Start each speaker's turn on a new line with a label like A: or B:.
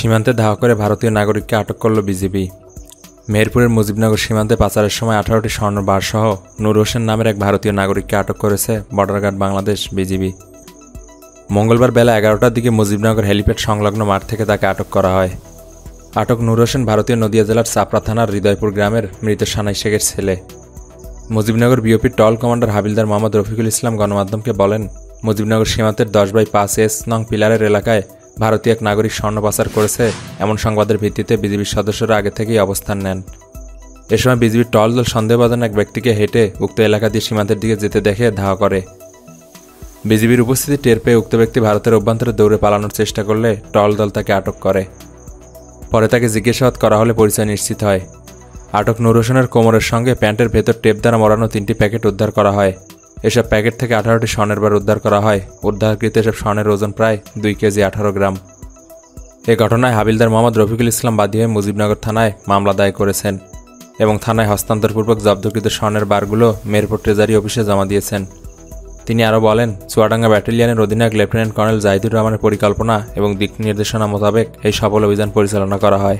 A: সীমান্তে ধাওয়া করে ভারতীয় নাগরিককে আটক করল বিজিবি। মেহেরপুরের মুজিবনগর সীমান্তে পাচারের সময় 18টি স্বর্ণ বারসহ নূর হোসেন নামের এক ভারতীয় নাগরিককে আটক করেছে বর্ডার গার্ড বাংলাদেশ বিজিবি। মঙ্গলবার বেলা 11টার দিকে মুজিবনগর হেলিপ্যাড সংলগ্ন মাঠ থেকে তাকে আটক করা হয়। আটক নূর হোসেন ভারতীয় নদিয়া জেলার চাপড়া থানার হৃদয়পুর গ্রামের মৃত সানাই শেখের ছেলে। মুজিবনগর বিওপির টল কমান্ডার হাবিলদার মোহাম্মদ রফিকুল ইসলাম গণমাধ্যমকে বলেন, মুজিবনগর সীমান্তের 10/5 নং পিলারের এলাকায় ভারতীয় এক নাগরিক স্বর্ণ পাচার করেছে এমন সংবাদের ভিত্তিতে বিজিবির সদস্যরা আগে থেকেই অবস্থান নেন। এ সময় বিজিবির টল দল সন্দেহভাজন এক ব্যক্তিকে হেঁটে উক্ত এলাকা দিয়ে সীমান্তের দিকে যেতে দেখে ধাওয়া করে। বিজিবির উপস্থিতি টের পেয়ে উক্ত ব্যক্তি ভারতের অভ্যন্তরে দৌড়ে পালানোর চেষ্টা করলে টল দল তাকে আটক করে। পরে তাকে জিজ্ঞাসাবাদ করা হলে পরিচয় নিশ্চিত হয়। আটক নূর হোসেনের কোমরের সঙ্গে প্যান্টের ভেতর টেপ দ্বারা মোড়ানো 3টি প্যাকেট উদ্ধার করা হয়। এসব প্যাকেট থেকে 18টি স্বর্ণের বার উদ্ধার করা হয়। উদ্ধারকৃত এসব স্বর্ণের ওজন প্রায় 2 কেজি 18 গ্রাম। এ ঘটনায় হাবিলদার মোহাম্মদ রফিকুল ইসলাম বাদী হয়ে মুজিবনগর থানায় মামলা দায়ের করেছেন এবং থানায় হস্তান্তরপূর্বক জব্দকৃত স্বর্ণের বারগুলো মেহেরপুর ট্রেজারি অফিসে জমা দিয়েছেন। তিনি আরও বলেন, চুয়াডাঙ্গা ব্যাটালিয়নের অধিনায়ক লেফটেন্যান্ট কর্নেল জাহিদুর রহমানের পরিকল্পনা এবং দিক নির্দেশনা মোতাবেক এই সফল অভিযান পরিচালনা করা হয়।